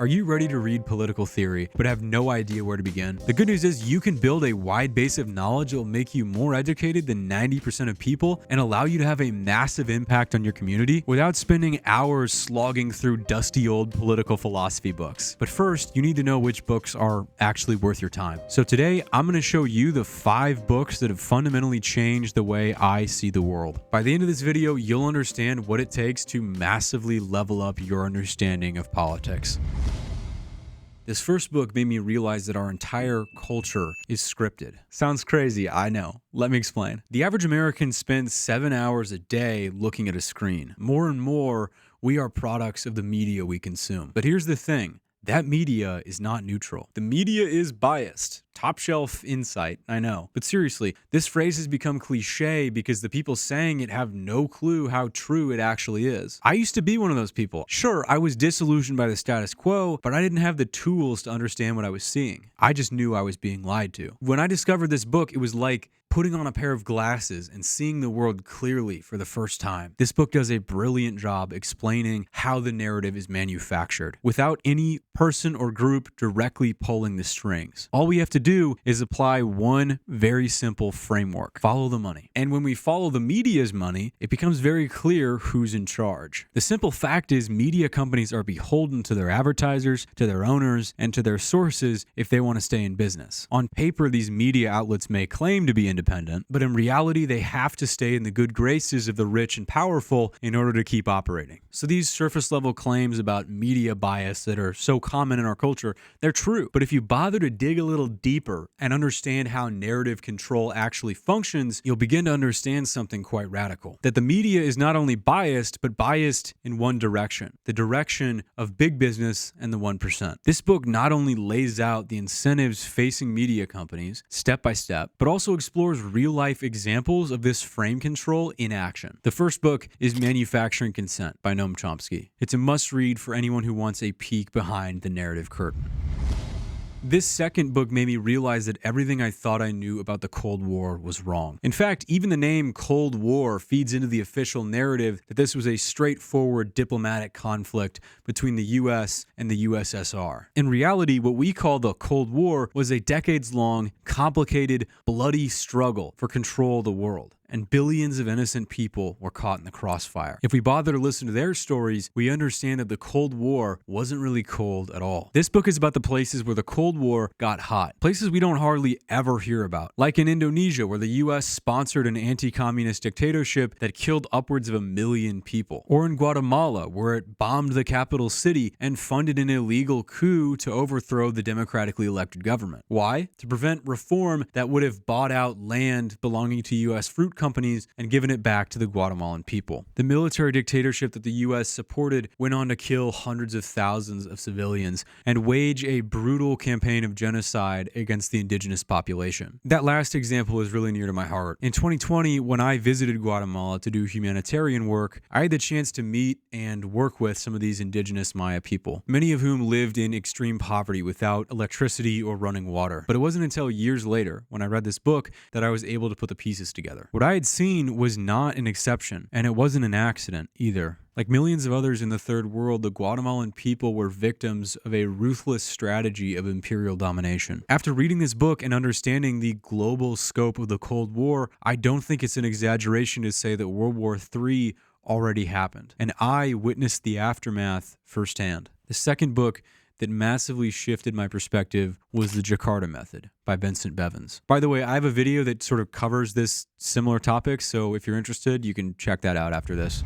Are you ready to read political theory but have no idea where to begin? The good news is you can build a wide base of knowledge that will make you more educated than 90% of people and allow you to have a massive impact on your community without spending hours slogging through dusty old political philosophy books. But first, you need to know which books are actually worth your time. So today, I'm going to show you the 5 books that have fundamentally changed the way I see the world. By the end of this video, you'll understand what it takes to massively level up your understanding of politics. This first book made me realize that our entire culture is scripted. Sounds crazy, I know. Let me explain. The average American spends 7 hours a day looking at a screen. More and more, we are products of the media we consume. But here's the thing. That media is not neutral. The media is biased. Top shelf insight, I know. But seriously, this phrase has become cliche because the people saying it have no clue how true it actually is. I used to be one of those people. Sure, I was disillusioned by the status quo, but I didn't have the tools to understand what I was seeing. I just knew I was being lied to. When I discovered this book, it was like putting on a pair of glasses and seeing the world clearly for the first time. This book does a brilliant job explaining how the narrative is manufactured without any person or group directly pulling the strings. All we have to do is apply one very simple framework: follow the money. And when we follow the media's money, it becomes very clear who's in charge. The simple fact is media companies are beholden to their advertisers, to their owners, and to their sources if they want to stay in business. On paper, these media outlets may claim to be independent, but in reality, they have to stay in the good graces of the rich and powerful in order to keep operating. So these surface level claims about media bias that are so common in our culture, they're true. But if you bother to dig a little deeper and understand how narrative control actually functions, you'll begin to understand something quite radical. That the media is not only biased, but biased in one direction, the direction of big business and the 1%. This book not only lays out the incentives facing media companies step by step, but also explores real-life examples of this frame control in action. The first book is Manufacturing Consent by Noam Chomsky. It's a must-read for anyone who wants a peek behind the narrative curtain. This second book made me realize that everything I thought I knew about the Cold War was wrong. In fact, even the name Cold War feeds into the official narrative that this was a straightforward diplomatic conflict between the US and the USSR. In reality, what we call the Cold War was a decades-long, complicated, bloody struggle for control of the world. And billions of innocent people were caught in the crossfire. If we bother to listen to their stories, we understand that the Cold War wasn't really cold at all. This book is about the places where the Cold War got hot, places we don't hardly ever hear about, like in Indonesia, where the US sponsored an anti-communist dictatorship that killed upwards of 1 million people, or in Guatemala, where it bombed the capital city and funded an illegal coup to overthrow the democratically elected government. Why? To prevent reform that would have bought out land belonging to US fruit companies and given it back to the Guatemalan people. The military dictatorship that the US supported went on to kill hundreds of thousands of civilians and wage a brutal campaign of genocide against the indigenous population. That last example is really near to my heart. In 2020, when I visited Guatemala to do humanitarian work, I had the chance to meet and work with some of these indigenous Maya people, many of whom lived in extreme poverty without electricity or running water. But it wasn't until years later, when I read this book, that I was able to put the pieces together. What I had seen was not an exception, and it wasn't an accident either. Like millions of others in the third world, the Guatemalan people were victims of a ruthless strategy of imperial domination. After reading this book and understanding the global scope of the Cold War, I don't think it's an exaggeration to say that World War III already happened, and I witnessed the aftermath firsthand. The second book that massively shifted my perspective was The Jakarta Method by Vincent Bevins. By the way, I have a video that sort of covers this similar topic, so if you're interested, you can check that out after this.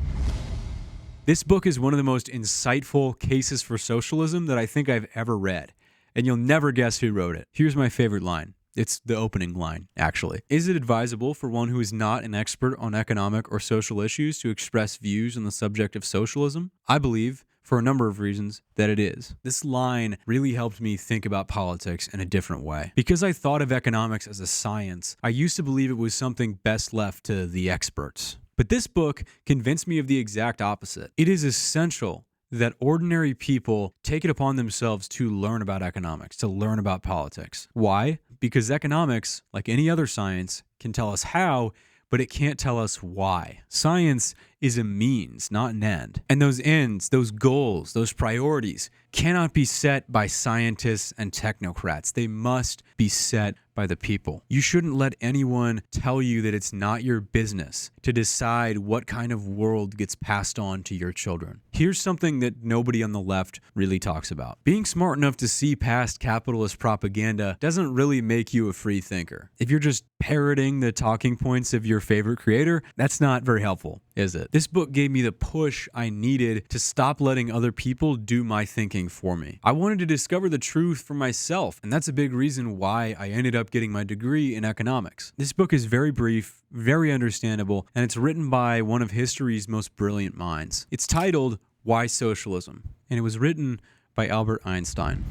This book is one of the most insightful cases for socialism that I think I've ever read, and you'll never guess who wrote it. Here's my favorite line. It's the opening line, actually. Is it advisable for one who is not an expert on economic or social issues to express views on the subject of socialism? I believe, for a number of reasons, that it is. This line really helped me think about politics in a different way. Because I thought of economics as a science, I used to believe it was something best left to the experts. But this book convinced me of the exact opposite. It is essential that ordinary people take it upon themselves to learn about economics, to learn about politics. Why? Because economics, like any other science, can tell us how, but but it can't tell us why. Science is a means, not an end. And those ends, those goals, those priorities cannot be set by scientists and technocrats. They must be set by the people. You shouldn't let anyone tell you that it's not your business to decide what kind of world gets passed on to your children. Here's something that nobody on the left really talks about. Being smart enough to see past capitalist propaganda doesn't really make you a free thinker. If you're just parroting the talking points of your favorite creator, that's not very helpful, is it? This book gave me the push I needed to stop letting other people do my thinking for me. I wanted to discover the truth for myself, and that's a big reason why I ended up getting my degree in economics. This book is very brief, very understandable, and it's written by one of history's most brilliant minds. It's titled Why Socialism, and it was written by Albert Einstein.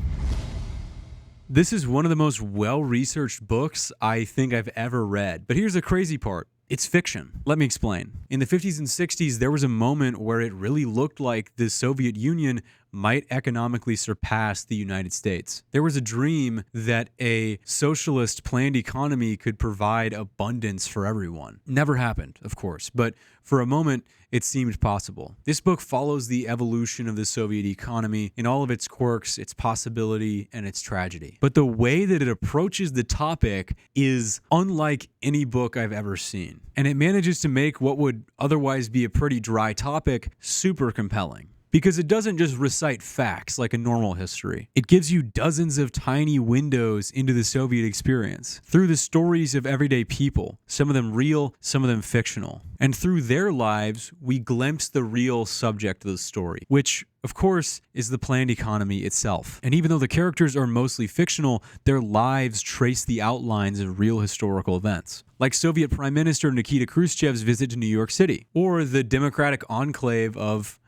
This is one of the most well-researched books I think I've ever read. But here's the crazy part. It's fiction. Let me explain. In the 50s and 60s, there was a moment where it really looked like the Soviet Union might economically surpass the United States. There was a dream that a socialist planned economy could provide abundance for everyone. Never happened, of course, but for a moment, it seemed possible. This book follows the evolution of the Soviet economy in all of its quirks, its possibility, and its tragedy. But the way that it approaches the topic is unlike any book I've ever seen. And it manages to make what would otherwise be a pretty dry topic super compelling. Because it doesn't just recite facts like a normal history. It gives you dozens of tiny windows into the Soviet experience through the stories of everyday people, some of them real, some of them fictional. And through their lives, we glimpse the real subject of the story, which, of course, is the planned economy itself. And even though the characters are mostly fictional, their lives trace the outlines of real historical events. Like Soviet Prime Minister Nikita Khrushchev's visit to New York City, or the democratic enclave of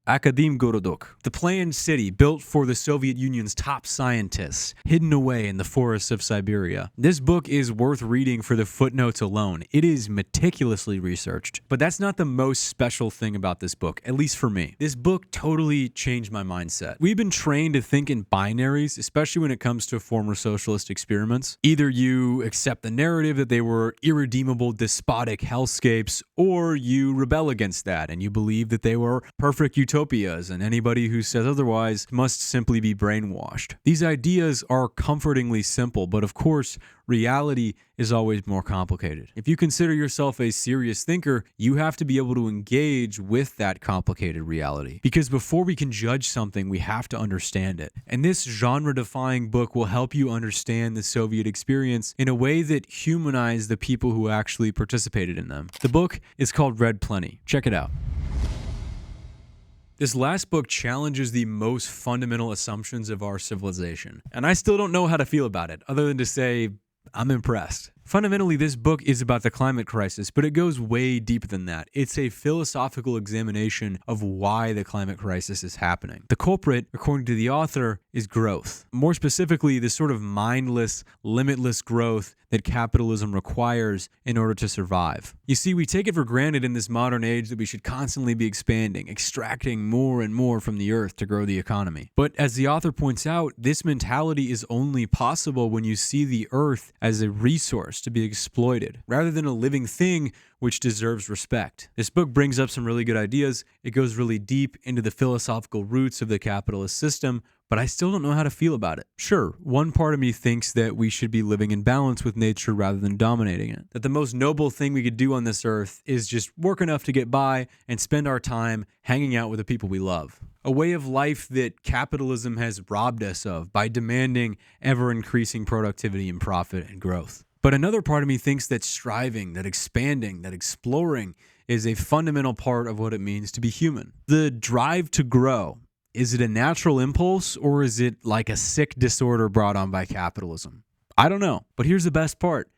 Akademgorodok, the planned city built for the Soviet Union's top scientists, hidden away in the forests of Siberia. This book is worth reading for the footnotes alone. It is meticulously researched. But that's not the most special thing about this book, at least for me. This book totally changed my mindset. We've been trained to think in binaries, especially when it comes to former socialist experiments. Either you accept the narrative that they were irredeemable, despotic hellscapes, or you rebel against that and you believe that they were perfect utopias, and anybody who says otherwise must simply be brainwashed. These ideas are comfortingly simple, but of course, reality is always more complicated. If you consider yourself a serious thinker, you have to be able to engage with that complicated reality. Because before we can judge something, we have to understand it. And this genre-defying book will help you understand the Soviet experience in a way that humanizes the people who actually participated in them. The book is called Red Plenty. Check it out. This last book challenges the most fundamental assumptions of our civilization, and I still don't know how to feel about it, other than to say, I'm impressed. Fundamentally, this book is about the climate crisis, but it goes way deeper than that. It's a philosophical examination of why the climate crisis is happening. The culprit, according to the author, is growth. More specifically, the sort of mindless, limitless growth that capitalism requires in order to survive. You see, we take it for granted in this modern age that we should constantly be expanding, extracting more and more from the earth to grow the economy. But as the author points out, this mentality is only possible when you see the earth as a resource to be exploited, rather than a living thing which deserves respect. This book brings up some really good ideas. It goes really deep into the philosophical roots of the capitalist system, but I still don't know how to feel about it. Sure, one part of me thinks that we should be living in balance with nature rather than dominating it. That the most noble thing we could do on this earth is just work enough to get by and spend our time hanging out with the people we love. A way of life that capitalism has robbed us of by demanding ever-increasing productivity and profit and growth. But another part of me thinks that striving, that expanding, that exploring is a fundamental part of what it means to be human. The drive to grow, is it a natural impulse or is it like a sick disorder brought on by capitalism? I don't know. But here's the best part.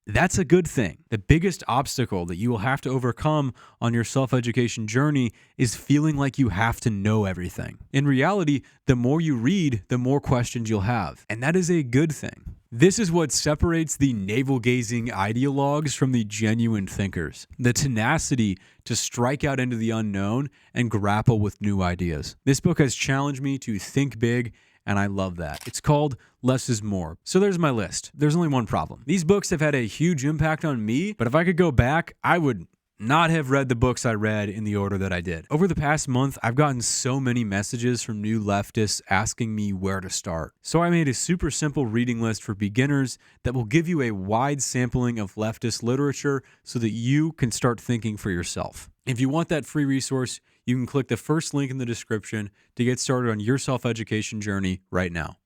That's a good thing. The biggest obstacle that you will have to overcome on your self-education journey is feeling like you have to know everything. In reality, the more you read, the more questions you'll have. And that is a good thing. This is what separates the navel-gazing ideologues from the genuine thinkers. The tenacity to strike out into the unknown and grapple with new ideas. This book has challenged me to think big and I love that. It's called Less is More. So there's my list. There's only one problem. These books have had a huge impact on me, but if I could go back, I would not have read the books I read in the order that I did. Over the past month, I've gotten so many messages from new leftists asking me where to start. So I made a super simple reading list for beginners that will give you a wide sampling of leftist literature so that you can start thinking for yourself. If you want that free resource, you can click the first link in the description to get started on your self-education journey right now.